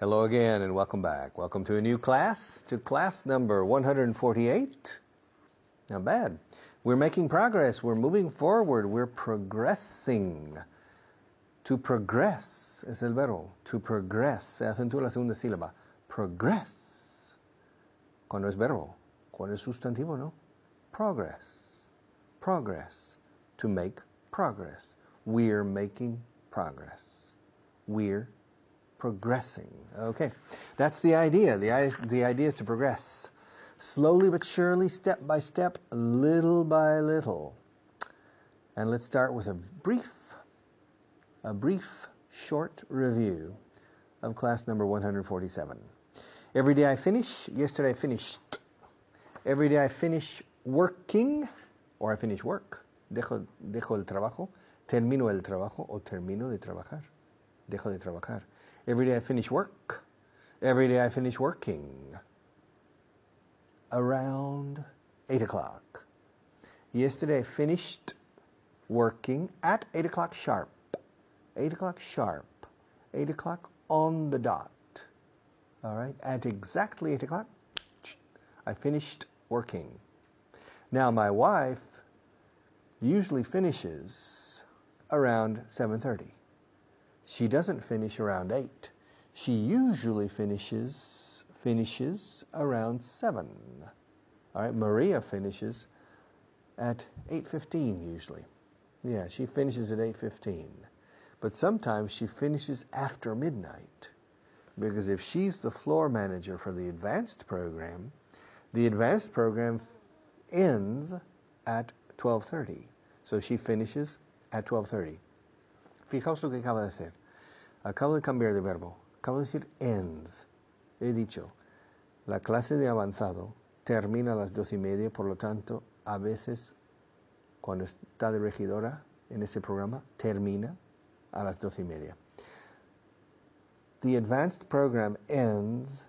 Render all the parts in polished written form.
Hello again and welcome back. Welcome to a new class, to class number 148. Not bad. We're making progress. We're moving forward. We're progressing. To progress es el verbo. To progress. Se acentúa la segunda sílaba. Progress. Cuando es verbo. Cuando es sustantivo, no. Progress. Progress. To make progress. We're making progress. We're progressing. Okay, that's the idea. The idea is to progress. Slowly but surely, step by step, little by little. And let's start with a brief, short review of class number 147. Every day I finish, yesterday I finished. Every day I finish working, or I finish work. Dejo el trabajo, termino el trabajo, o termino de trabajar. Dejo de trabajar. Every day I finish work. Every day I finish working. Around 8 o'clock. Yesterday I finished working at 8 o'clock sharp. 8 o'clock sharp. 8 o'clock on the dot. All right? At exactly 8 o'clock, I finished working. Now my wife usually finishes around 7:30. She doesn't finish around 8. She usually finishes around 7. All right, Maria finishes at 8:15 usually. Yeah, she finishes at 8:15. But sometimes she finishes after midnight. Because if she's the floor manager for the advanced program ends at 12:30. So she finishes at 12:30. Fijaos lo que acaba de hacer. Acabo de cambiar de verbo. Acabo de decir ends. He dicho, la clase de avanzado termina a las 12:30, por lo tanto, a veces, cuando está de regidora en este programa, termina a las 12:30. The advanced program ends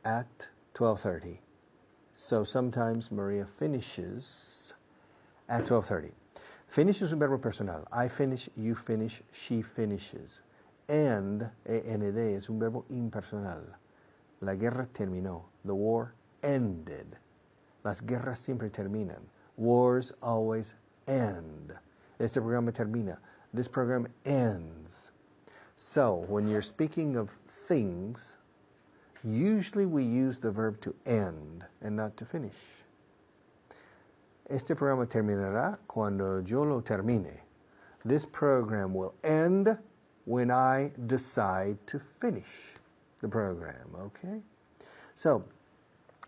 at 12:30. So sometimes Maria finishes at 12:30. Finish es un verbo personal. I finish, you finish, she finishes. End, END, es un verbo impersonal. La guerra terminó. The war ended. Las guerras siempre terminan. Wars always end. Este programa termina. This program ends. So, when you're speaking of things, usually we use the verb to end and not to finish. Este programa terminará cuando yo lo termine. This program will end when I decide to finish the program, okay? So,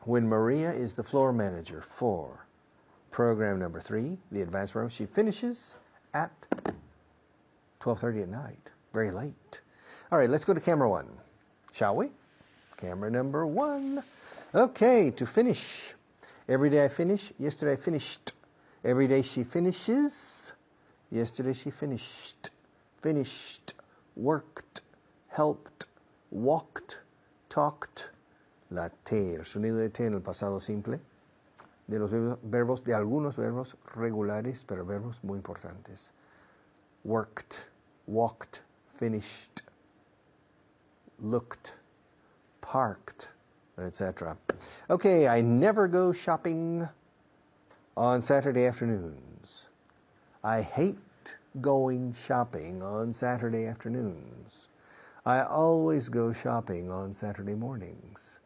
when Maria is the floor manager for program number 3, the advanced program, she finishes at 12:30 at night. Very late. All right, let's go to camera 1, shall we? Camera number 1. Okay, to finish. Every day I finish, yesterday I finished. Every day she finishes, yesterday she finished. Finished, worked, helped, walked, talked. La T, el sonido de T en el pasado simple, de los verbos, de algunos verbos regulares, pero verbos muy importantes. Worked, walked, finished, looked, parked, etc. Okay, I never go shopping on Saturday afternoons. I hate going shopping on Saturday afternoons. I always go shopping on Saturday mornings.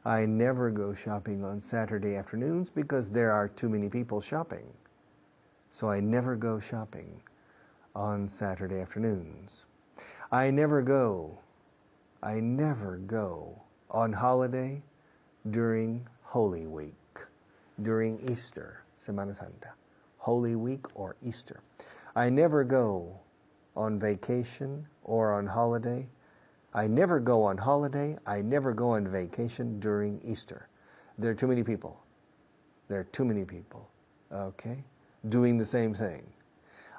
I never go shopping on Saturday afternoons because there are too many people shopping. So I never go shopping on Saturday afternoons. I never go on holiday during Holy Week, during Easter, Semana Santa, Holy Week or Easter. I never go on vacation or on holiday. I never go on holiday. I never go on vacation during Easter. There are too many people. There are too many people, okay, doing the same thing.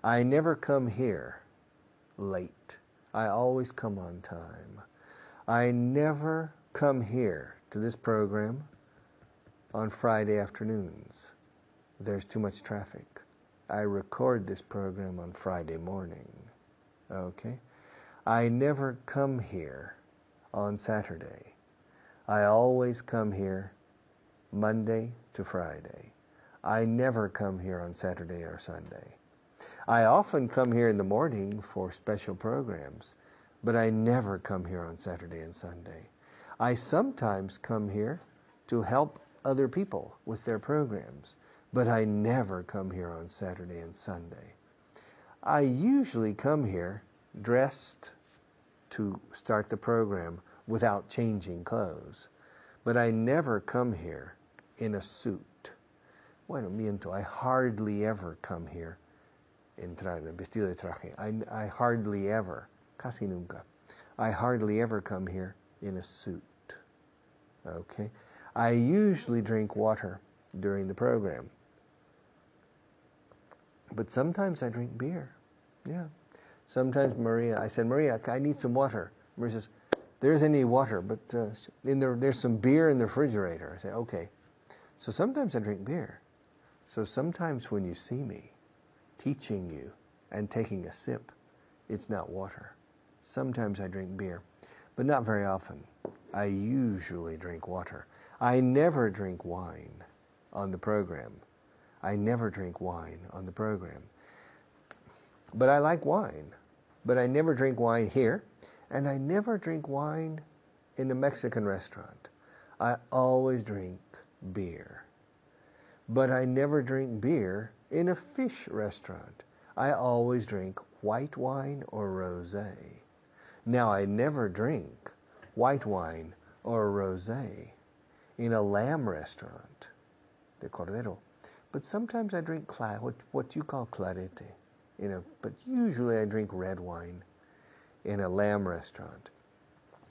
I never come here late. I always come on time. I never come here to this program on Friday afternoons. There's too much traffic. I record this program on Friday morning. Okay? I never come here on Saturday. I always come here Monday to Friday. I never come here on Saturday or Sunday. I often come here in the morning for special programs, but I never come here on Saturday and Sunday. I sometimes come here to help other people with their programs, but I never come here on Saturday and Sunday. I usually come here dressed to start the program without changing clothes, but I never come here in a suit. Bueno, miento, I hardly ever come here en traje, vestido de traje. I hardly ever, casi nunca, I hardly ever come here in a suit. Okay? I usually drink water during the program, but sometimes I drink beer. Yeah. Sometimes I said, Maria, I need some water. Maria says, there isn't any water, but there's some beer in the refrigerator. I say, okay. So sometimes I drink beer. So sometimes when you see me teaching you and taking a sip, it's not water. Sometimes I drink beer, but not very often. I usually drink water. I never drink wine on the program. I never drink wine on the program. But I like wine. But I never drink wine here, and I never drink wine in a Mexican restaurant. I always drink beer. But I never drink beer in a fish restaurant. I always drink white wine or rosé. Now, I never drink white wine or rosé in a lamb restaurant, de cordero. But sometimes I drink what you call clarete. But usually I drink red wine in a lamb restaurant.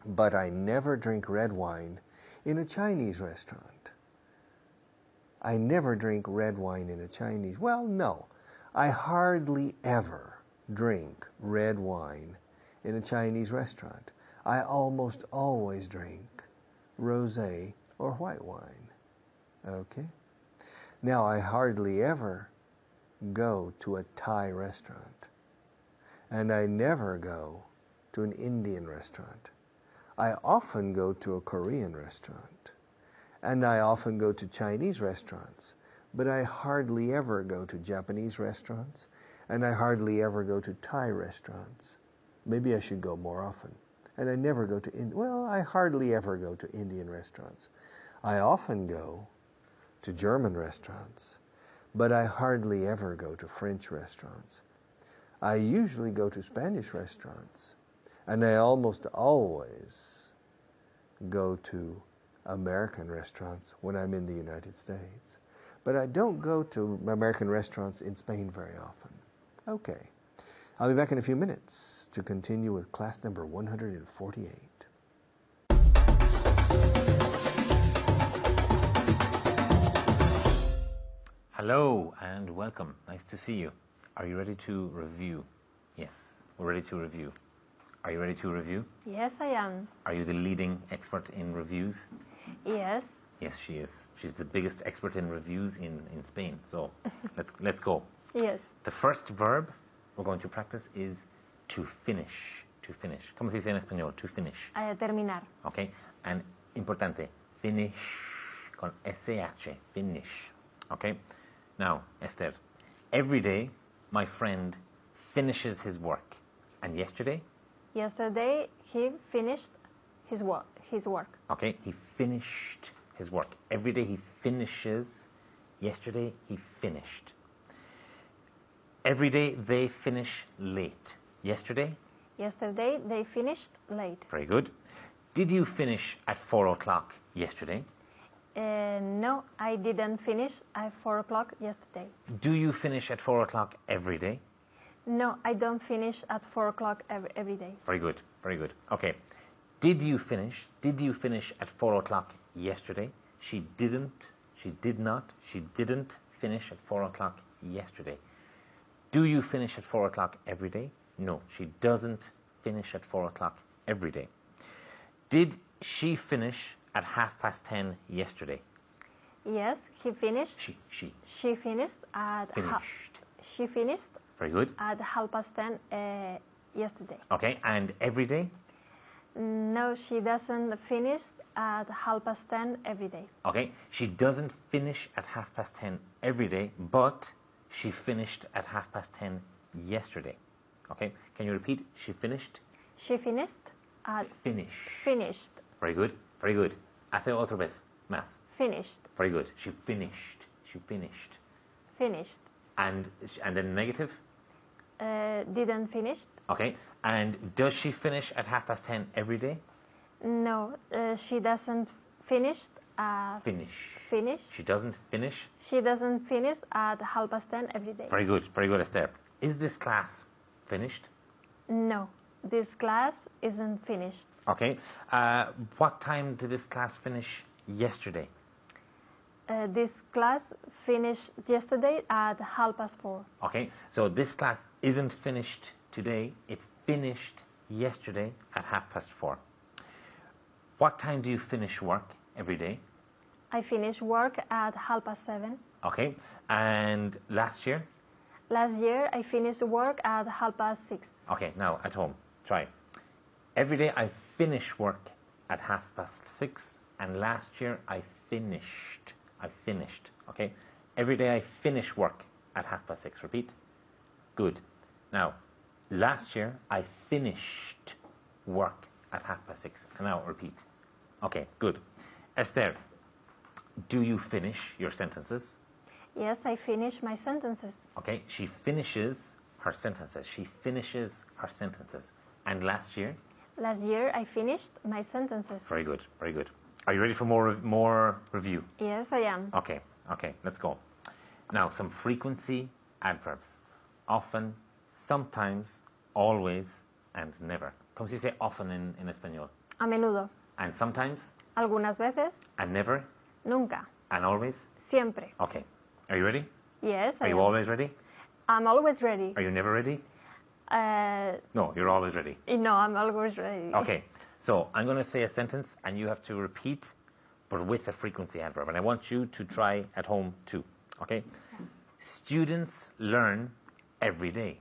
But I never drink red wine in a Chinese restaurant. I never drink red wine in a Chinese. Well, no. I hardly ever drink red wine in a Chinese restaurant. I almost always drink rosé or white wine. Okay? Now, I hardly ever go to a Thai restaurant, and I never go to an Indian restaurant. I often go to a Korean restaurant, and I often go to Chinese restaurants, but I hardly ever go to Japanese restaurants, and I hardly ever go to Thai restaurants. Maybe I should go more often. And I never go to I hardly ever go to Indian restaurants. I often go to German restaurants, but I hardly ever go to French restaurants. I usually go to Spanish restaurants, and I almost always go to American restaurants when I'm in the United States. But I don't go to American restaurants in Spain very often. Okay. I'll be back in a few minutes to continue with class number 148. Hello and welcome. Nice to see you. Are you ready to review? Yes, we're ready to review. Are you ready to review? Yes, I am. Are you the leading expert in reviews? Yes. Yes, she is. She's the biggest expert in reviews in Spain. So let's go. Yes. The first verb we're going to practice is to finish. To finish. ¿Cómo se dice en español? To finish. Terminar. Okay. And importante, finish con SH. Finish. Okay. Now, Esther, every day my friend finishes his work. And yesterday? Yesterday he finished his work. Okay, he finished his work. Every day he finishes. Yesterday he finished. Every day they finish late. Yesterday? Yesterday they finished late. Very good. Did you finish at 4 o'clock yesterday? No, I didn't finish at 4 o'clock yesterday. Do you finish at 4 o'clock every day? No, I don't finish at 4 o'clock every day. Very good, very good. Okay. Did you finish at 4 o'clock yesterday? She didn't finish at 4 o'clock yesterday. Do you finish at 4 o'clock every day? No, she doesn't finish at 4 o'clock every day. Did she finish at 10:30 yesterday? Yes, he finished. She finished at she finished. Very good. At 10:30 yesterday. Okay, and every day? No, she doesn't finish at 10:30 every day. Okay, she doesn't finish at 10:30 every day, but she finished at 10:30 yesterday. Okay, can you repeat? She finished? She finished at Finish. finished. Very good, very good. Hace otra vez más. Finished. Very good. She finished. She finished. Finished. And then negative? Didn't finish. Okay, and does she finish at 10:30 every day? No, she doesn't finish at Finish. finish. She doesn't finish? She doesn't finish at 10:30 every day. Very good, Esther. Is this class finished? No, this class isn't finished. Okay. What time did this class finish yesterday? This class finished yesterday at 4:30. Okay, so this class isn't finished today. It finished yesterday at 4:30. What time do you finish work every day? I finish work at 7:30. Okay, and last year? Last year I finished work at 6:30. Okay, now at home, try. Every day I finish work at 6:30, and last year I finished. Okay? Every day I finish work at 6:30. Repeat. Good. Now, last year I finished work at 6:30. And now repeat. Okay, good. Esther, do you finish your sentences? Yes, I finish my sentences. Okay, she finishes her sentences. She finishes her sentences. And last year? Last year I finished my sentences. Very good, very good. Are you ready for more review? Yes, I am. Okay, let's go. Now, some frequency adverbs. Often, sometimes, always, and never. ¿Cómo se dice often en español? A menudo. And sometimes, Algunas veces. and never, Nunca. and always? Siempre. Okay. Are you ready? Yes, I Are am. you always ready? I'm always ready. Are you never ready? No, you're always ready. No, I'm always ready. Okay, so I'm going to say a sentence and you have to repeat, but with a frequency adverb. And I want you to try at home too. Okay? Students learn every day.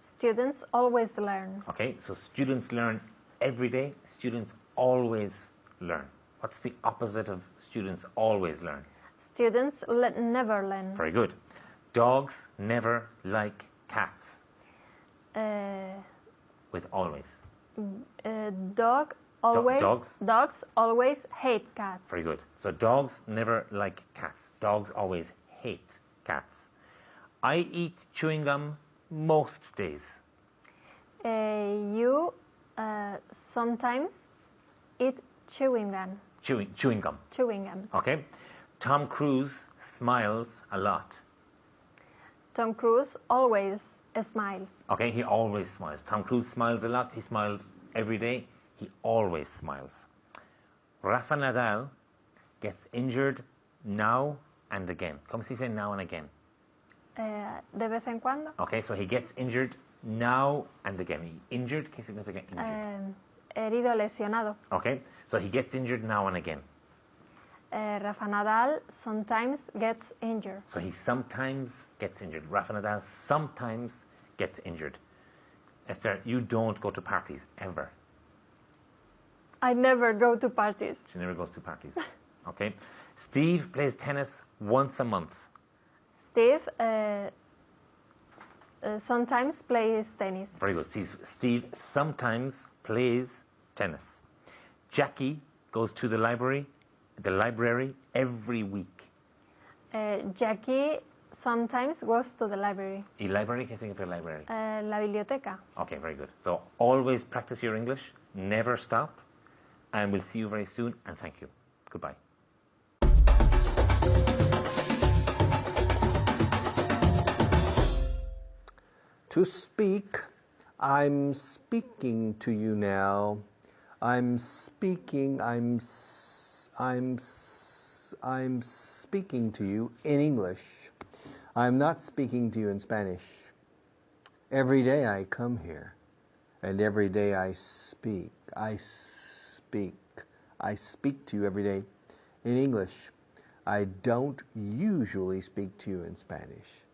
Students always learn. Okay, so students learn every day. Students always learn. What's the opposite of students always learn? Students never learn. Very good. Dogs never like cats. With always. Dogs always hate cats. Very good. So dogs never like cats. Dogs always hate cats. I eat chewing gum most days. You sometimes eat chewing gum. Chewing gum. Chewing gum. Okay. Tom Cruise smiles a lot. Tom Cruise always smiles. Okay, he always smiles. Tom Cruise smiles a lot. He smiles every day. He always smiles. Rafa Nadal gets injured now and again. ¿Cómo se dice now and again? De vez en cuando. Okay, so he gets injured now and again. Injured, ¿qué significa injured? Herido, lesionado. Okay, so he gets injured now and again. Rafa Nadal sometimes gets injured. So he sometimes gets injured. Rafa Nadal sometimes gets injured. Esther, you don't go to parties ever. I never go to parties. She never goes to parties. Okay. Steve plays tennis once a month. Steve sometimes plays tennis. Very good. Steve sometimes plays tennis. Jackie goes to the library every week. Jackie sometimes goes to the library. ¿Y library? ¿Qué significa library? La biblioteca. Okay, very good. So always practice your English. Never stop. And we'll see you very soon. And thank you. Goodbye. To speak, I'm speaking to you now. I'm speaking to you in English. I'm not speaking to you in Spanish. Every day I come here, and every day I speak. I speak to you every day in English. I don't usually speak to you in Spanish,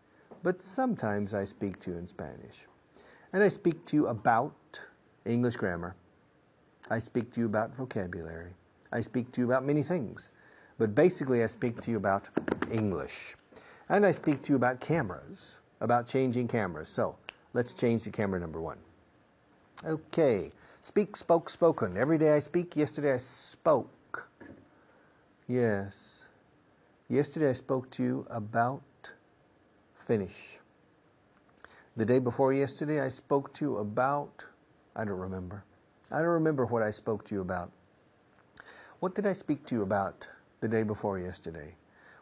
but sometimes I speak to you in Spanish. And I speak to you about English grammar, I speak to you about vocabulary. I speak to you about many things. But basically, I speak to you about English. And I speak to you about cameras, about changing cameras. So, let's change to camera number 1. Okay. Speak, spoke, spoken. Every day I speak. Yesterday I spoke. Yes. Yesterday I spoke to you about finish. The day before yesterday I spoke to you about, I don't remember. I don't remember what I spoke to you about. What did I speak to you about the day before yesterday?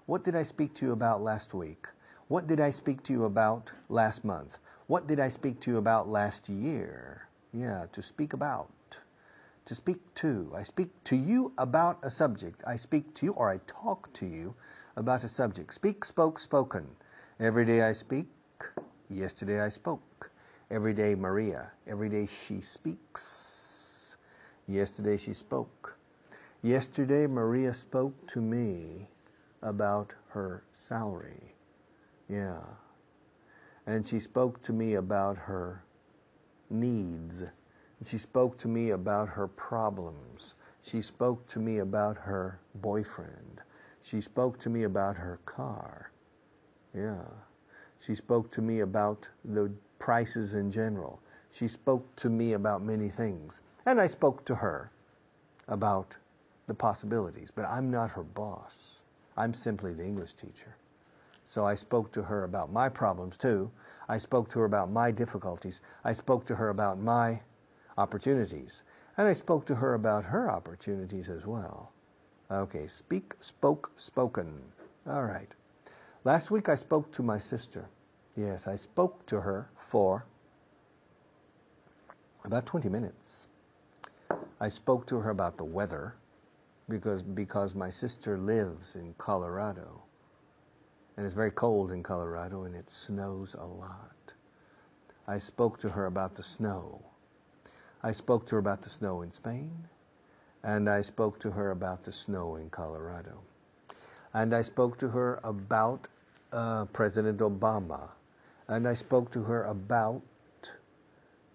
What did I speak to you about last week? What did I speak to you about last month? What did I speak to you about last year? Yeah, to speak about. To speak to. I speak to you about a subject. I speak to you, or I talk to you about a subject. Speak, spoke, spoken. Every day I speak. Yesterday I spoke. Every day Maria. Every day she speaks. Yesterday she spoke. Yesterday Maria spoke to me about her salary. Yeah. And she spoke to me about her needs. She spoke to me about her problems. She spoke to me about her boyfriend. She spoke to me about her car. Yeah. She spoke to me about the prices in general. She spoke to me about many things. And I spoke to her about the possibilities. But I'm not her boss. I'm simply the English teacher. So I spoke to her about my problems too. I spoke to her about my difficulties. I spoke to her about my opportunities. And I spoke to her about her opportunities as well. Okay, speak, spoke, spoken. All right. Last week I spoke to my sister. Yes, I spoke to her for about 20 minutes. I spoke to her about the weather because my sister lives in Colorado. And it's very cold in Colorado and it snows a lot. I spoke to her about the snow. I spoke to her about the snow in Spain. And I spoke to her about the snow in Colorado. And I spoke to her about President Obama. And I spoke to her about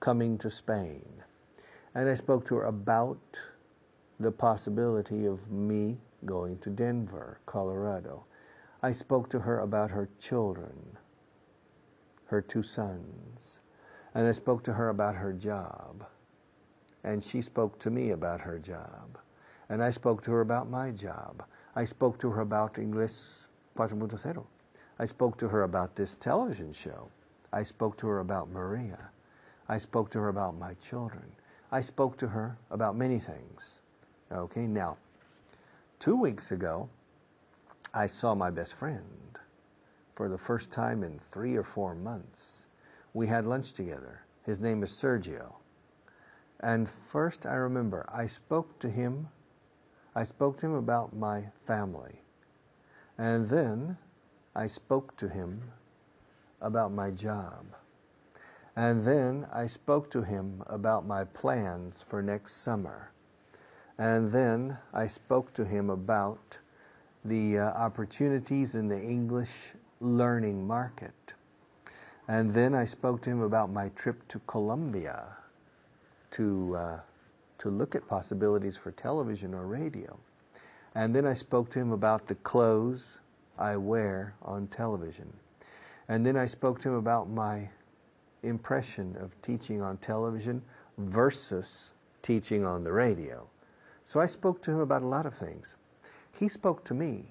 coming to Spain. And I spoke to her about the possibility of me going to Denver, Colorado. I spoke to her about her children, her 2 sons. And I spoke to her about her job. And she spoke to me about her job. And I spoke to her about my job. I spoke to her about Inglés 4.0. I spoke to her about this television show. I spoke to her about Maria. I spoke to her about my children. I spoke to her about many things. Okay, now, 2 weeks ago, I saw my best friend for the first time in 3 or 4 months. We had lunch together. His name is Sergio. And first I remember I spoke to him about my family. And then I spoke to him about my job. And then I spoke to him about my plans for next summer. And then I spoke to him about the opportunities in the English learning market. And then I spoke to him about my trip to Colombia to look at possibilities for television or radio. And then I spoke to him about the clothes I wear on television. And then I spoke to him about my impression of teaching on television versus teaching on the radio. So I spoke to him about a lot of things. He spoke to me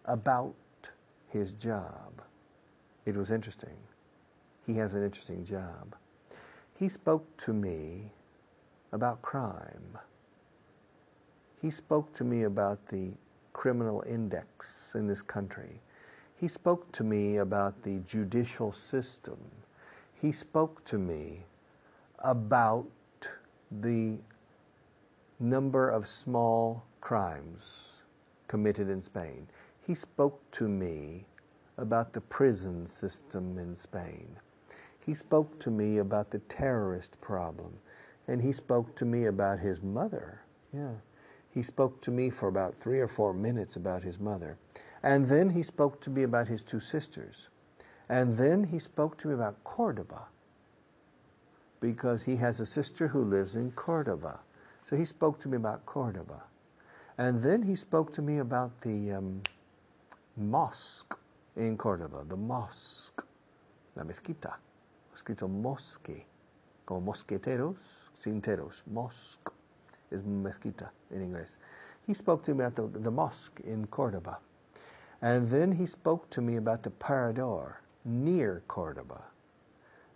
about his job. It was interesting. He has an interesting job. He spoke to me about crime. He spoke to me about the criminal index in this country. He spoke to me about the judicial system. He spoke to me about the number of small crimes committed in Spain. He spoke to me about the prison system in Spain. He spoke to me about the terrorist problem. And he spoke to me about his mother. Yeah. He spoke to me for about 3 or 4 minutes about his mother. And then he spoke to me about his 2 sisters. And then he spoke to me about Cordoba. Because he has a sister who lives in Cordoba. So he spoke to me about Cordoba. And then he spoke to me about the mosque in Cordoba, the mosque, la mezquita, escrito mosque, como mosqueteros, sin teros, mosque is mezquita in English. He spoke to me about the mosque in Cordoba. And then he spoke to me about the Parador near Cordoba.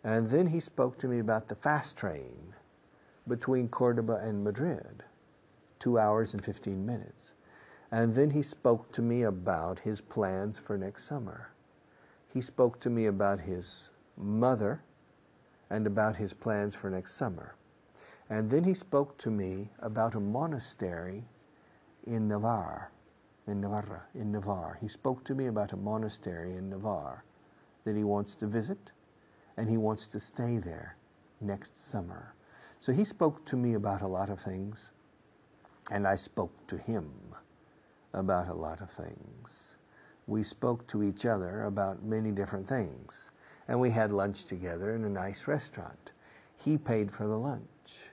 And then he spoke to me about the fast train between Cordoba and Madrid, 2 hours and 15 minutes. And then he spoke to me about his plans for next summer. He spoke to me about his mother and about his plans for next summer. And then he spoke to me about a monastery in Navarre. He spoke to me about a monastery in Navarre that he wants to visit, and he wants to stay there next summer. So he spoke to me about a lot of things, and I spoke to him about a lot of things. We spoke to each other about many different things, and we had lunch together in a nice restaurant. He paid for the lunch.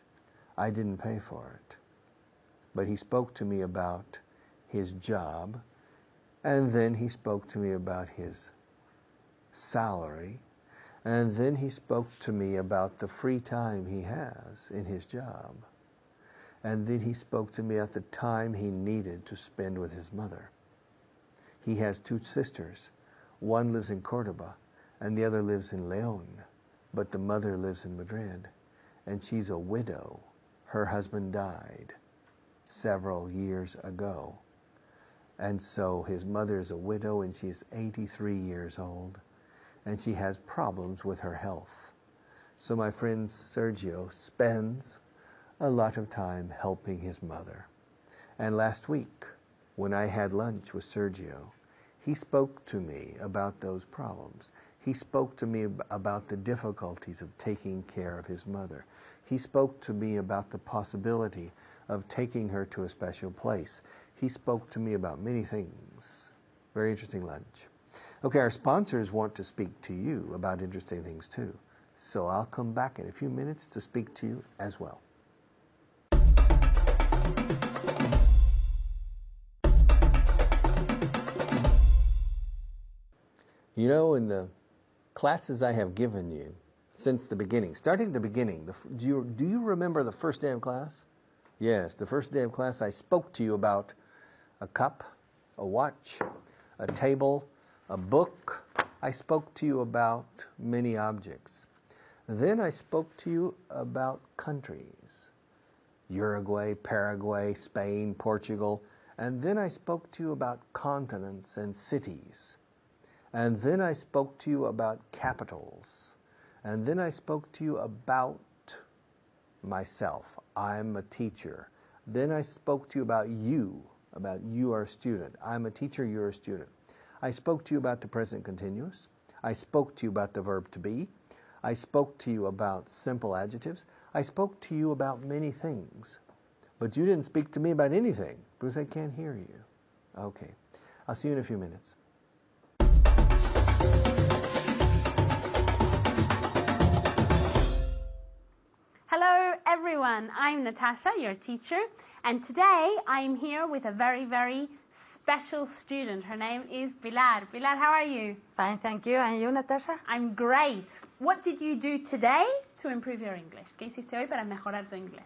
I didn't pay for it. But he spoke to me about his job, and then he spoke to me about his salary, and then he spoke to me about the free time he has in his job. And then he spoke to me at the time he needed to spend with his mother. He has 2 sisters. One lives in Cordoba, and the other lives in León. But the mother lives in Madrid, and she's a widow. Her husband died several years ago. And so his mother is a widow, and she's 83 years old, and she has problems with her health. So my friend Sergio spends a lot of time helping his mother. And last week, when I had lunch with Sergio, he spoke to me about those problems. He spoke to me about the difficulties of taking care of his mother. He spoke to me about the possibility of taking her to a special place. He spoke to me about many things. Very interesting lunch. Okay, our sponsors want to speak to you about interesting things too. So I'll come back in a few minutes to speak to you as well. You know, in the classes I have given you since the beginning, starting at the beginning, do you remember the first day of class? Yes, the first day of class I spoke to you about a cup, a watch, a table, a book. I spoke to you about many objects. Then I spoke to you about countries, Uruguay, Paraguay, Spain, Portugal. And then I spoke to you about continents and cities. And then I spoke to you about capitals. And then I spoke to you about myself. I'm a teacher. Then I spoke to you about you are a student. I'm a teacher, you're a student. I spoke to you about the present continuous. I spoke to you about the verb to be. I spoke to you about simple adjectives. I spoke to you about many things. But you didn't speak to me about anything because I can't hear you. Okay. I'll see you in a few minutes. Hello everyone, I'm Natasha, your teacher, and today I'm here with a very, very special student. Her name is Pilar. Pilar, how are you? Fine, thank you. And you, Natasha? I'm great. What did you do today to improve your English? ¿Qué hiciste hoy para mejorar tu inglés?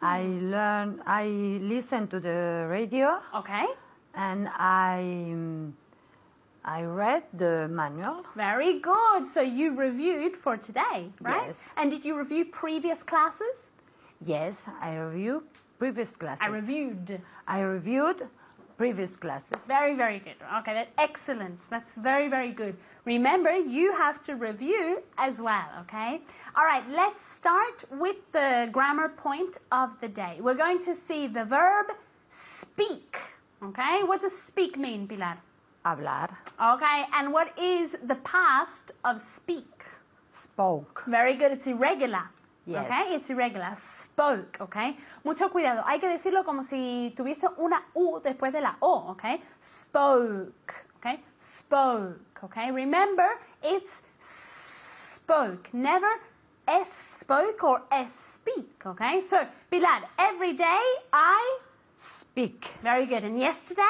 I listened to the radio. Okay. And I read the manual. Very good. So you reviewed for today, right? Yes. And did you review previous classes? Yes, I reviewed previous classes. I reviewed previous classes. Very, very good. Okay, that's excellent. That's very, very good. Remember, you have to review as well, okay? All right, let's start with the grammar point of the day. We're going to see the verb speak, okay? What does speak mean, Pilar? Hablar. Okay, and what is the past of speak? Spoke. Very good. It's irregular. Yes. Okay, it's irregular. Spoke, okay? Mucho cuidado. Hay que decirlo como si tuviese una U después de la O, okay? Spoke, okay? Spoke, okay? Remember, it's spoke. Never S spoke or S speak, okay? So, Pilar, every day I... Speak. Very good. And yesterday?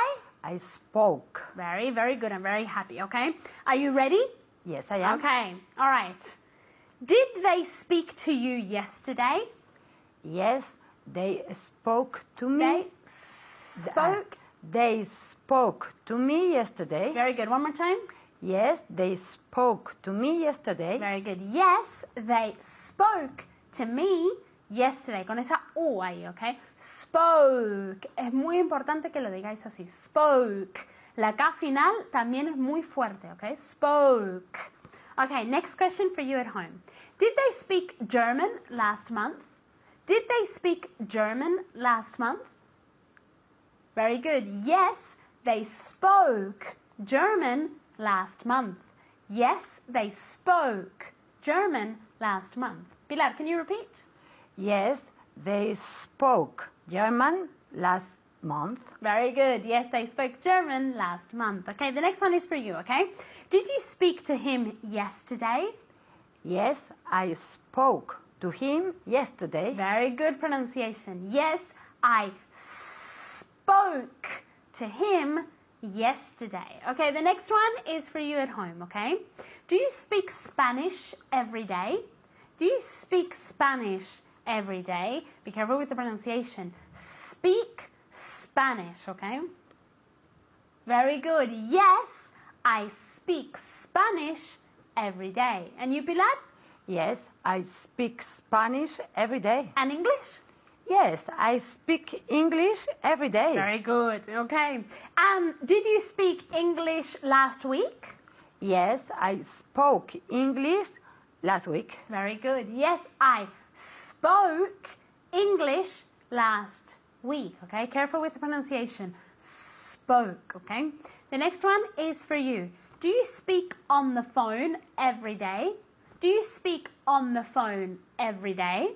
I spoke. Very, very good. I'm very happy, okay? Are you ready? Yes, I am. Okay, all right. Did they speak to you yesterday? Yes, they spoke to me. They spoke to me yesterday. Very good. One more time. Yes, they spoke to me yesterday. Very good. Yes, they spoke to me yesterday. Con esa U ahí, ¿ok? Spoke. Es muy importante que lo digáis así. Spoke. La K final también es muy fuerte, ¿ok? Spoke. Okay, next question for you at home. Did they speak German last month? Did they speak German last month? Very good. Yes, they spoke German last month. Yes, they spoke German last month. Pilar, can you repeat? Yes, they spoke German last month. Very good. Yes, they spoke German last month. Okay, the next one is for you, okay? Did you speak to him yesterday? Yes, I spoke to him yesterday. Very good pronunciation. Yes, I spoke to him yesterday. Okay, the next one is for you at home, okay? Do you speak Spanish every day? Do you speak Spanish every day? Be careful with the pronunciation. Speak Spanish, okay? Very good. Yes, I speak Spanish every day. And you, Pilar? Yes, I speak Spanish every day. And English? Yes, I speak English every day. Very good. Okay. Did you speak English last week? Yes, I spoke English last week. Very good. Yes, I spoke English last week. Okay, careful with the pronunciation. Spoke. Okay. The next one is for you. Do you speak on the phone every day? Do you speak on the phone every day?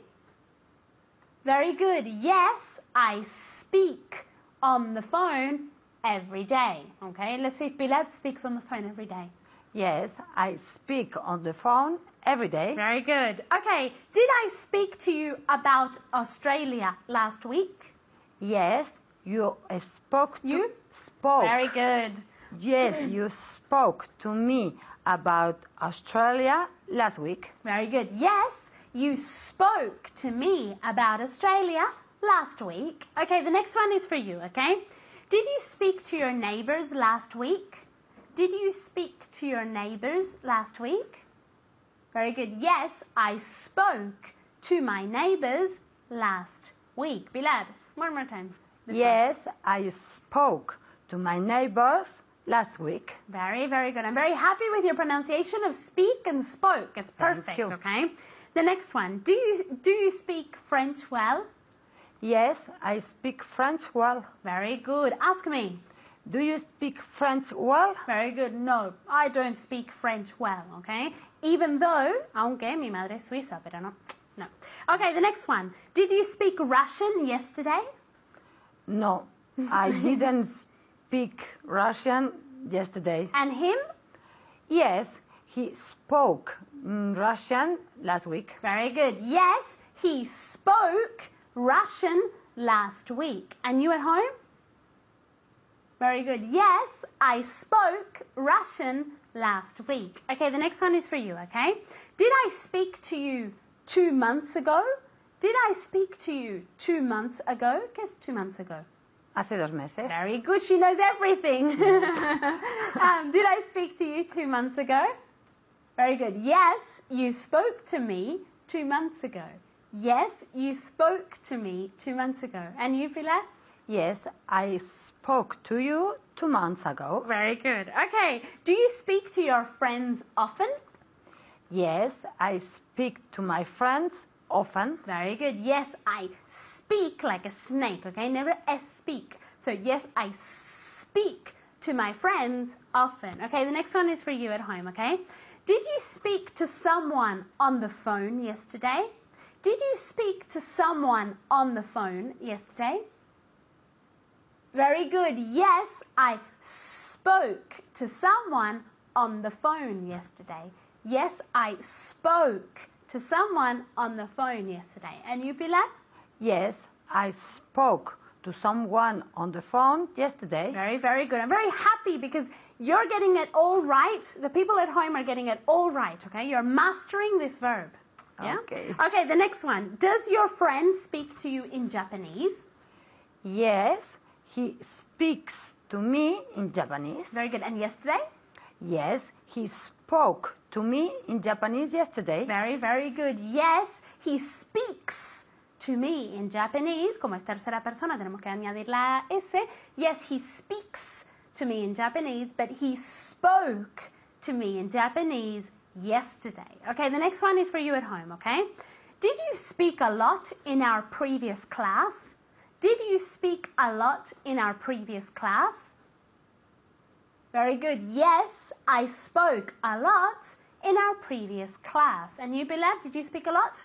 Very good. Yes, I speak on the phone every day. Okay, let's see if Pilar speaks on the phone every day. Yes, I speak on the phone every day. Very good. Okay, did I speak to you about Australia last week? Yes, you spoke to You? spoke. Very good. Yes, you spoke to me about Australia last week. Very good. Yes, you spoke to me about Australia last week. Okay, the next one is for you, okay? Did you speak to your neighbors last week? Did you speak to your neighbors last week? Very good. Yes, I spoke to my neighbors last week. Pilar, one more time. This Yes, I spoke to my neighbors last week. one. Very, very good. I'm very happy with your pronunciation of speak and spoke. It's Thank perfect, you. okay? The next one. Do you speak French well? Yes, I speak French well. Very good. Ask me. Do you speak French well? Very good. No, I don't speak French well, okay? Even though, aunque mi madre es suiza, pero no. No. Okay, the next one. Did you speak Russian yesterday? No, I didn't speak Russian yesterday. And him? Yes, he spoke Russian last week. Very good. Yes, he spoke Russian last week. And you at home? Very good. Yes, I spoke Russian last week. Okay, the next one is for you, okay? Did I speak to you 2 months ago? Did I speak to you 2 months ago? ¿Qué es 2 months ago? Hace 2 meses. Very good. She knows everything. Did I speak to you 2 months ago? Very good. Yes, you spoke to me 2 months ago. Yes, you spoke to me 2 months ago. And you, Pilar? Yes, I spoke to you 2 months ago. Very good. Okay. Do you speak to your friends often? Yes, I speak to my friends often. Very good. Yes, I speak like a snake, okay? Never speak. So, yes, I speak to my friends often. Okay, the next one is for you at home, okay? Did you speak to someone on the phone yesterday? Did you speak to someone on the phone yesterday? Very good. Yes, I spoke to someone on the phone yesterday. Yes, I spoke to someone on the phone yesterday. And you, Pilar? Yes, I spoke to someone on the phone yesterday. Very, very good. I'm very happy because you're getting it all right. The people at home are getting it all right, okay? You're mastering this verb. Yeah? Okay. Okay, the next one. Does your friend speak to you in Japanese? Yes, he speaks to me in Japanese. Very good. And yesterday? Yes, he spoke to me in Japanese yesterday. Very, very good. Yes, he speaks to me in Japanese. Como es tercera persona, tenemos que añadir la S. Yes, he speaks to me in Japanese, but he spoke to me in Japanese yesterday. Okay, the next one is for you at home, okay? Did you speak a lot in our previous class? Did you speak a lot in our previous class? Very good. Yes, I spoke a lot in our previous class. And you, Bilal, did you speak a lot?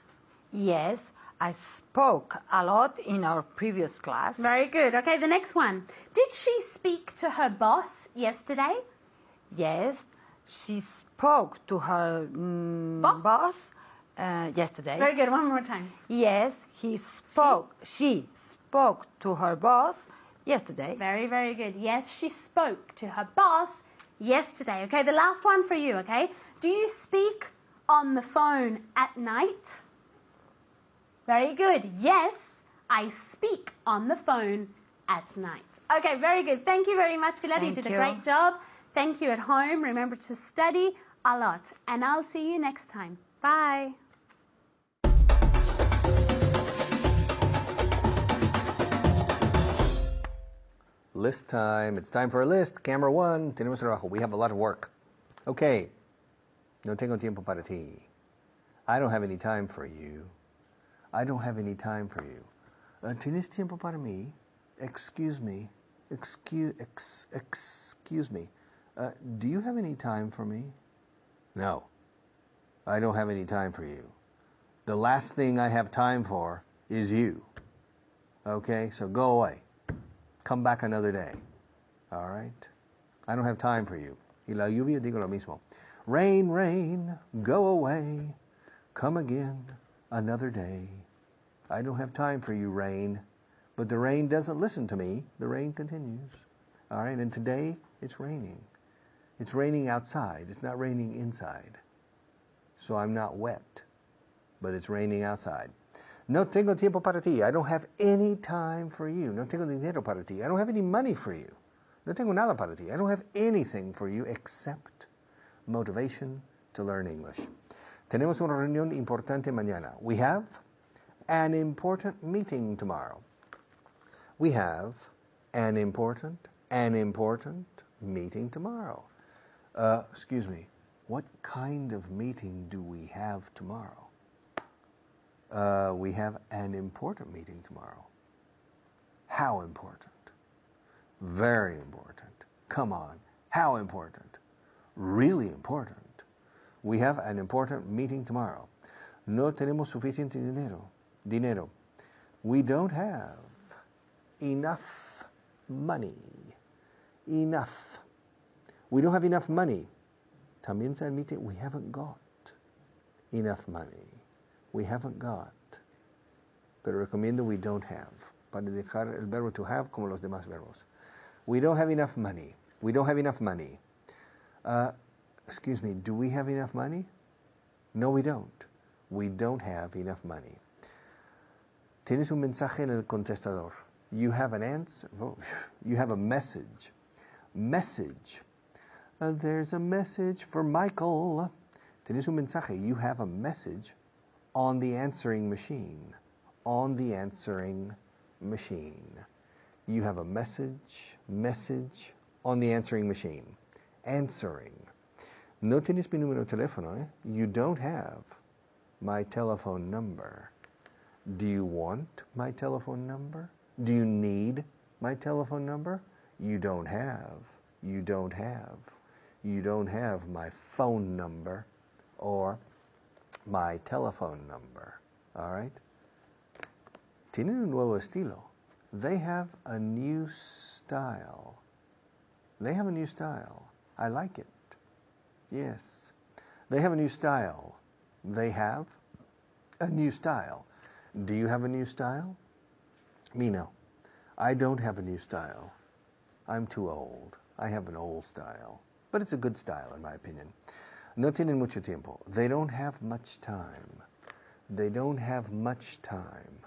Yes, I spoke a lot in our previous class. Very good. Okay, the next one. Did she speak to her boss yesterday? Yes, she spoke to her Boss? yesterday. Very good. One more time. Yes, she spoke to her boss yesterday. Very, very good. Yes, she spoke to her boss yesterday. Okay, the last one for you, okay? Do you speak on the phone at night? Very good. Yes, I speak on the phone at night. Okay, very good. Thank you very much, Pilar. You Thank did a you. great job. Thank you at home. Remember to study a lot. And I'll see you next time. Bye. List time. It's time for a list. Camera one. Tenemos trabajo. We have a lot of work. Okay. No tengo tiempo para ti. I don't have any time for you. I don't have any time for you. ¿Tienes tiempo para mí? Excuse me. Excuse me. Do you have any time for me? No. I don't have any time for you. The last thing I have time for is you. Okay? So go away. Come back another day. All right? I don't have time for you. Y la lluvia digo lo mismo. Rain, rain, go away. Come again another day. I don't have time for you, rain. But the rain doesn't listen to me. The rain continues. All right? And today, it's raining. It's raining outside. It's not raining inside. So I'm not wet. But it's raining outside. No tengo tiempo para ti. I don't have any time for you. No tengo dinero para ti. I don't have any money for you. No tengo nada para ti. I don't have anything for you except motivation to learn English. Tenemos una reunión importante mañana. We have an important meeting tomorrow. We have an important meeting tomorrow. Excuse me. What kind of meeting do we have tomorrow? We have an important meeting tomorrow. How important? Very important. Come on. How important? Really important. We have an important meeting tomorrow. No tenemos suficiente dinero. We don't have enough money. Enough. We don't have enough money. También se admite we haven't got enough money. We haven't got. Pero recomiendo we don't have. Para dejar el verbo to have como los demás verbos. We don't have enough money. We don't have enough money. Excuse me, do we have enough money? No, we don't. We don't have enough money. Tienes un mensaje en el contestador. You have an answer. Oh, you have a message. Message. There's a message for Michael. Tienes un mensaje. You have a message on the answering machine. On the answering machine. You have a message on the answering machine. Answering. No tienes mi número de teléfono, eh? You don't have my telephone number. Do you want my telephone number? Do you need my telephone number? You don't have. You don't have. You don't have my phone number or my telephone number. All right? Tienen un nuevo estilo. They have a new style. They have a new style. I like it. Yes. They have a new style. They have A new style. Do you have a new style? Me, no. I don't have a new style. I'm too old. I have an old style. But it's a good style, in my opinion. No tienen mucho tiempo. They don't have much time. They don't have much time.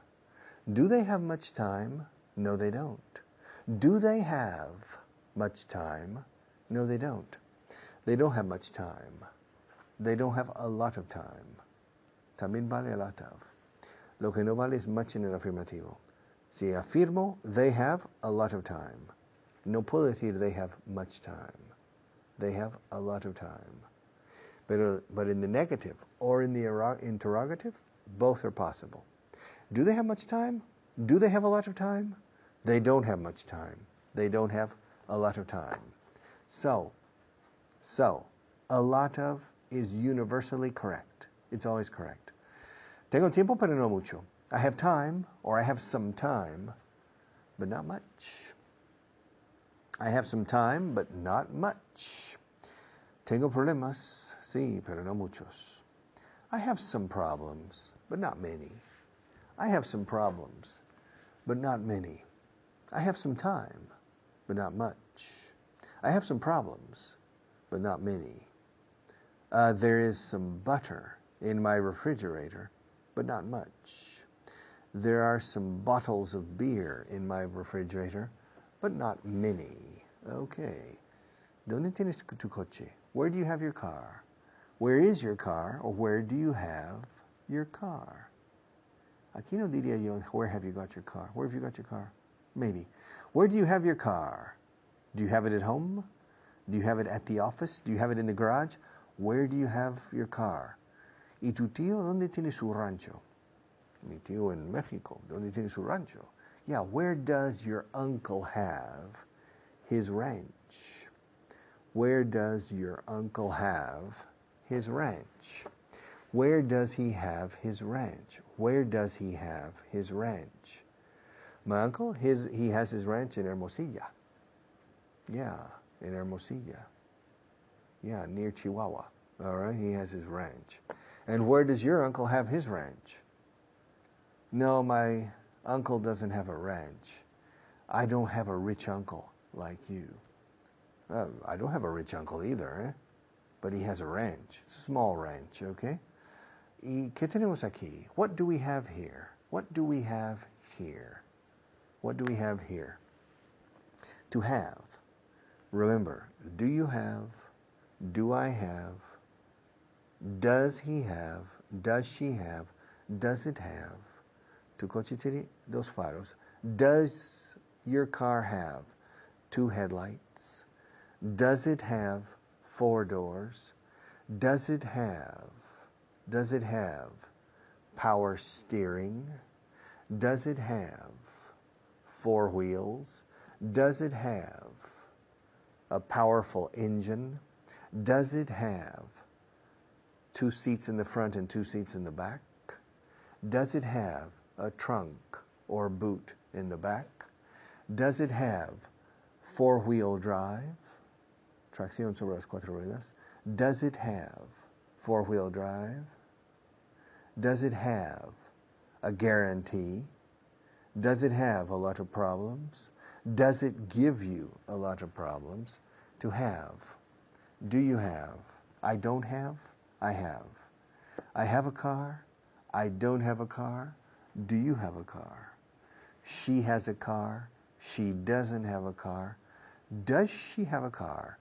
Do they have much time? No, they don't. Do they have much time? No, they don't. They don't have much time. They don't have a lot of time. También vale a lot of. Lo que no vale es much en el afirmativo. Si afirmo, they have a lot of time. No puedo decir they have much time. They have a lot of time. But in the negative or in the interrogative, both are possible. Do they have much time? Do they have a lot of time? They don't have much time. They don't have a lot of time. So, a lot of is universally correct. It's always correct. Tengo tiempo, pero no mucho. I have time, or I have some time, but not much. I have some time, but not much. Tengo problemas, sí, pero no muchos. I have some problems, but not many. I have some problems, but not many. I have some time, but not much. I have some problems, but not many. There is some butter in my refrigerator, but not much. There are some bottles of beer in my refrigerator, but not many. Okay. ¿Dónde tienes tu coche? Where do you have your car? Where is your car, or where do you have your car? Aquí no diría yo, where have you got your car? Where have you got your car? Maybe. Where do you have your car? Do you have it at home? Do you have it at the office? Do you have it in the garage? Where do you have your car? ¿Y tu tío dónde tiene su rancho? Mi tío en México. ¿Dónde tiene su rancho? Yeah, where does your uncle have his ranch? Where does your uncle have his ranch? Where does he have his ranch? Where does he have his ranch? My uncle, he has his ranch in Hermosilla. Yeah, in Hermosilla. Yeah, near Chihuahua. All right, he has his ranch. And where does your uncle have his ranch? No, my uncle doesn't have a ranch. I don't have a rich uncle like you. I don't have a rich uncle either, eh? But he has a ranch, small ranch, okay? ¿Y qué tenemos aquí? What do we have here? What do we have here? What do we have here? To have. Remember, do you have? Do I have? Does he have? Does she have? Does it have? Tu coche tiene dos faros. Does your car have 2 headlights? Does it have 4 doors? Does it have power steering? Does it have 4 wheels? Does it have a powerful engine? Does it have 2 seats in the front and 2 seats in the back? Does it have a trunk or boot in the back? Does it have 4-wheel drive? Tracción sobre las 4 ruedas. Does it have 4-wheel drive? Does it have a guarantee? Does it have a lot of problems? Does it give you a lot of problems? To have. Do you have? I don't have. I have. I have a car. I don't have a car. Do you have a car? She has a car. She doesn't have a car. Does she have a car?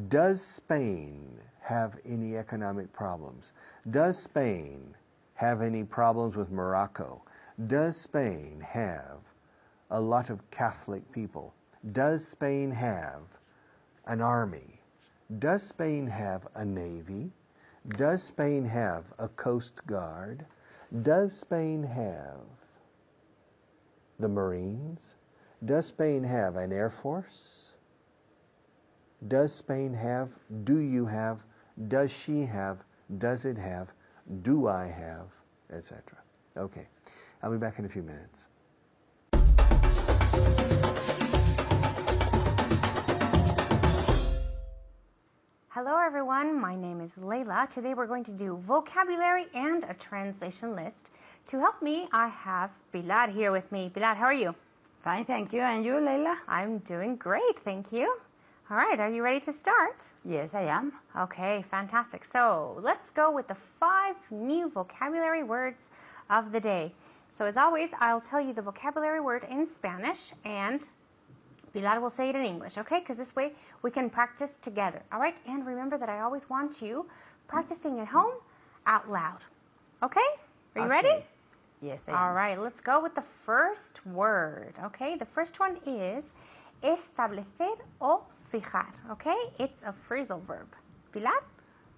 Does Spain have any economic problems? Does Spain have any problems with Morocco? Does Spain have a lot of Catholic people? Does Spain have an army? Does Spain have a navy? Does Spain have a coast guard? Does Spain have the Marines? Does Spain have an air force? Does Spain have? Do you have? Does she have? Does it have? Do I have? Etc. Okay, I'll be back in a few minutes. Hello everyone, my name is Layla. Today we're going to do vocabulary and a translation list. To help me, I have Pilar here with me. Pilar, how are you? Fine, thank you. And you, Leila? I'm doing great, thank you. All right, are you ready to start? Yes, I am. Okay, fantastic. So let's go with the 5 new vocabulary words of the day. So as always, I'll tell you the vocabulary word in Spanish and Pilar will say it in English, okay? Because this way we can practice together, all right? And remember that I always want you practicing at home out loud, okay? Are you ready? Yes, I am. All right, let's go with the first word, okay? The first one is establecer o fijar, okay? It's a phrasal verb. Pilar?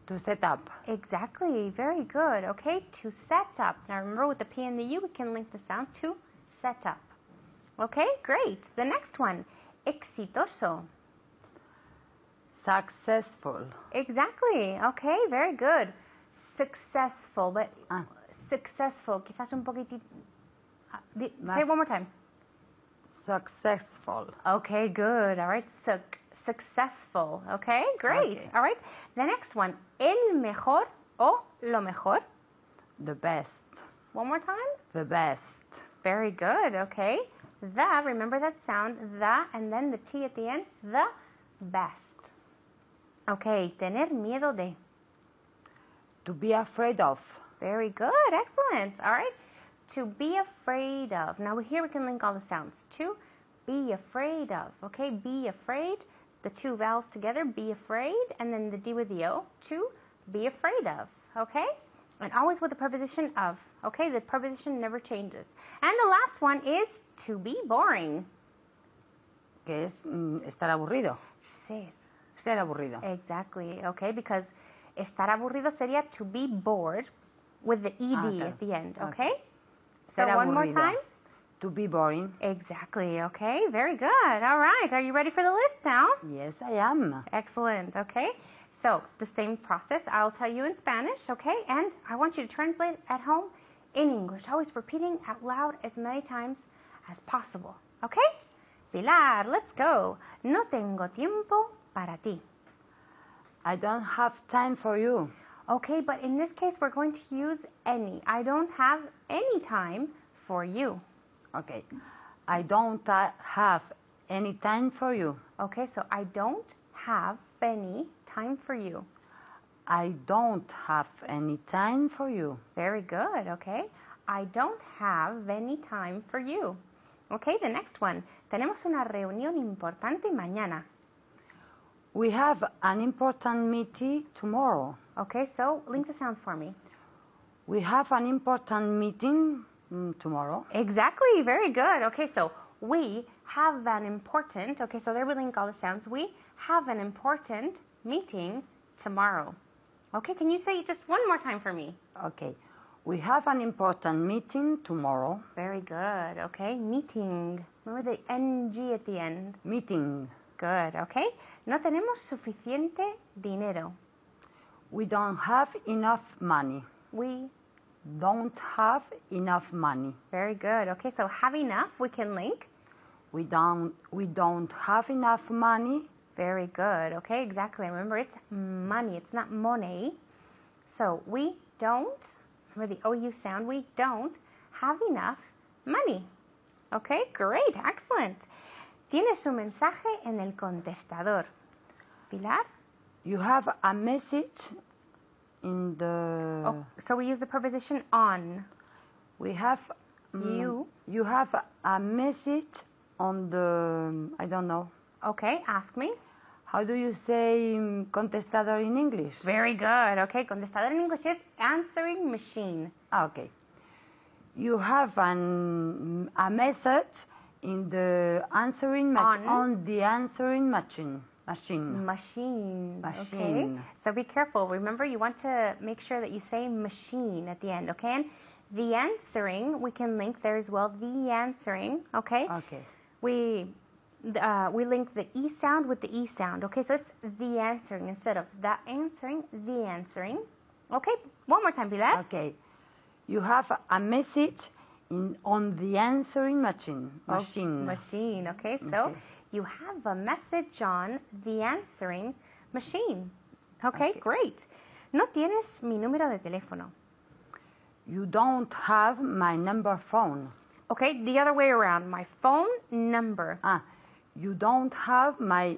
To set up. Exactly, very good, okay? To set up. Now remember with the P and the U, we can link the sound to set up. Okay, great. The next one, exitoso. Successful. Exactly, okay, very good. Successful, but successful, quizás un poquitito. Say it one more time. Successful. Okay, good. All right, successful. Okay, great. Okay. All right. The next one, el mejor o lo mejor. The best. One more time. The best. Very good. Okay. The, remember that sound, the, and then the T at the end, the best. Okay, tener miedo de. To be afraid of. Very good. Excellent. All right. To be afraid of. Now here we can link all the sounds. To be afraid of. Okay, be afraid. The 2 vowels together, be afraid, and then the D with the O. To be afraid of. Okay? And always with the preposition of. Okay, the preposition never changes. And the last one is to be boring. Que es estar aburrido. Ser. Ser aburrido. Exactly. Okay, because estar aburrido sería to be bored with the ED Okay. at the end. Okay. Okay? So Ser one more aburrido. time. To be boring. Exactly. Okay, very good. All right. Are you ready for the list now? Yes, I am. Excellent. Okay. So the same process I'll tell you in Spanish, okay? And I want you to translate at home in English, always repeating out loud as many times as possible, okay? Pilar, let's go. No tengo tiempo para ti. I don't have time for you. Okay, but in this case, we're going to use any. I don't have any time for you. Okay. I don't have any time for you. Okay, so I don't have any time for you. I don't have any time for you. Very good, okay? I don't have any time for you. Okay, the next one. Tenemos una reunión importante mañana. We have an important meeting tomorrow. Okay, so link the sounds for me. We have an important meeting tomorrow. Exactly, very good. Okay, so we have an important, okay, so there we link all the sounds. We have an important meeting tomorrow. Okay, can you say it just one more time for me? Okay. We have an important meeting tomorrow. Very good, okay. Meeting. Remember the NG at the end. Meeting. Good, okay. No tenemos suficiente dinero. We don't have enough money. We Don't have enough money. Very good. Okay, so have enough, we can link. We don't have enough money. Very good. Okay, exactly. Remember, it's money. It's not money. So we don't, remember the OU sound, we don't have enough money. Okay, great. Excellent. Tienes un mensaje en el contestador. Pilar? You have a message in the... Oh, so we use the preposition on. We have... You. You have a message on the... I don't know. Okay, ask me. How do you say contestador in English? Very good. Okay, contestador in English is answering machine. Okay. You have a message in the answering machine. On the answering machine. Machine. Machine. Okay. Machine. So be careful. Remember, you want to make sure that you say machine at the end, okay? And the answering, we can link there as well. The answering, okay? Okay. We link the E sound with the E sound, okay? So it's the answering instead of the answering, the answering. Okay, one more time, Pilar. Okay. You have a message on the answering machine. Machine. Machine, okay? So Okay. you have a message on the answering machine. Okay, great. No tienes mi número de teléfono. You don't have my number phone. Okay, the other way around. My phone number. You don't have my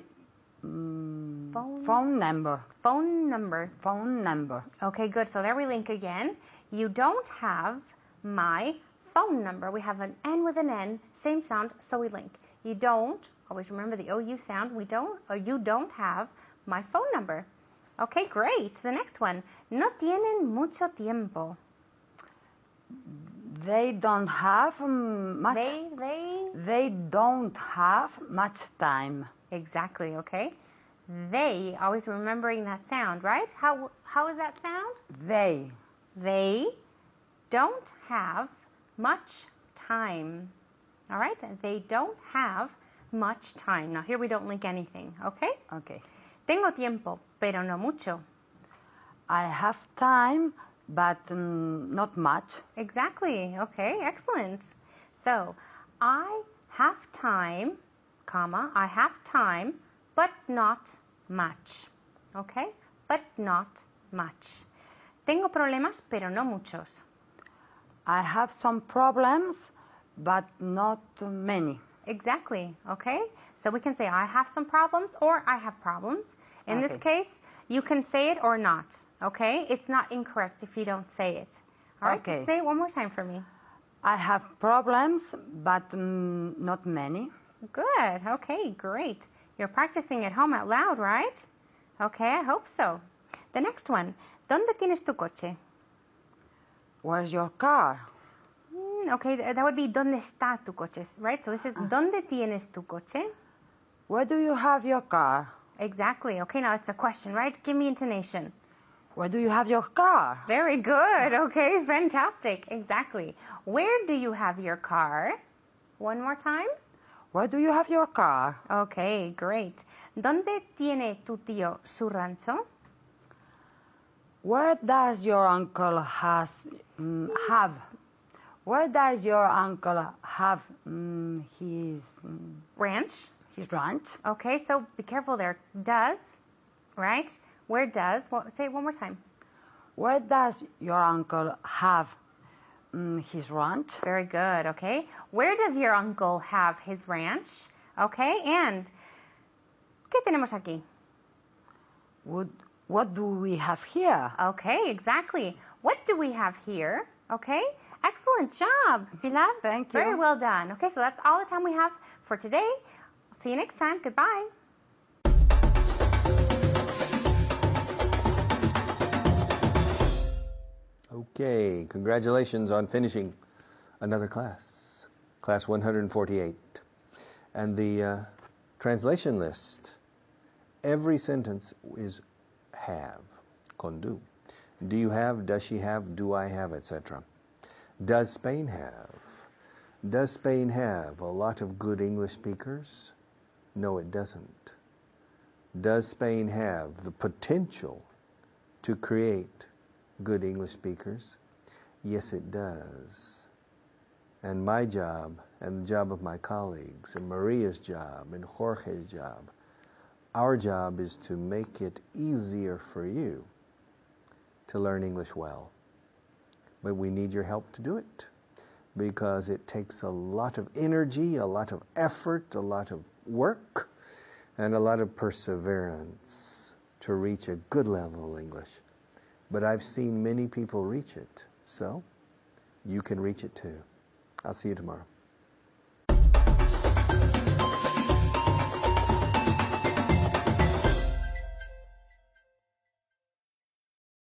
phone number. Phone number. Phone number. Okay, good. So there we link again. You don't have my phone number. We have an N with an N, same sound, so we link. You don't, always remember the OU sound, we don't, or you don't have my phone number. Okay, great. The next one. No tienen mucho tiempo. They don't have much. They don't have much time. Exactly, okay. They, always remembering that sound, right? How is that sound? They don't have much time. All right? They don't have much time. Now here we don't link anything, okay? Okay. Tengo tiempo, pero no mucho. I have time, but not much. Exactly. Okay, excellent. So, I have time, comma, I have time, but not much. Okay? But not much. Tengo problemas, pero no muchos. I have some problems, but not many. Exactly. Okay? So we can say I have some problems or I have problems. In this case, you can say it or not. Okay? It's not incorrect if you don't say it. All right? Okay. Just say it one more time for me. I have problems, but not many. Good. Okay, great. You're practicing at home out loud, right? Okay, I hope so. The next one. ¿Dónde tienes tu coche? Where's your car? Okay, that would be ¿Dónde está tu coche? Right? So this is ¿Dónde tienes tu coche? Where do you have your car? Exactly. Okay, now it's a question, right? Give me intonation. Where do you have your car? Very good. Okay, fantastic. Exactly. Where do you have your car? One more time. Where do you have your car? Okay, great. ¿Dónde tiene tu tío su rancho? Where does your uncle have? Where does your uncle have his Ranch. his ranch? Okay, so be careful there. Does, right? Where does? Say it one more time. Where does your uncle have his ranch? Very good, okay. Where does your uncle have his ranch? Okay, and ¿qué tenemos aquí? What do we have here? Okay, exactly. What do we have here? Okay, excellent job, Pilar. Thank you. Very well done. Okay, so that's all the time we have for today. See you next time. Goodbye. Okay, congratulations on finishing another class, class 148. And the translation list, every sentence is have, con do. Do you have, does she have, do I have, etc. Does Spain have? Does Spain have a lot of good English speakers? No, it doesn't. Does Spain have the potential to create good English speakers? Yes, it does. And my job, and the job of my colleagues, and Maria's job, and Jorge's job, our job is to make it easier for you to learn English well. But we need your help to do it, because it takes a lot of energy, a lot of effort, a lot of work, and a lot of perseverance to reach a good level of English. But I've seen many people reach it, so you can reach it too. I'll see you tomorrow.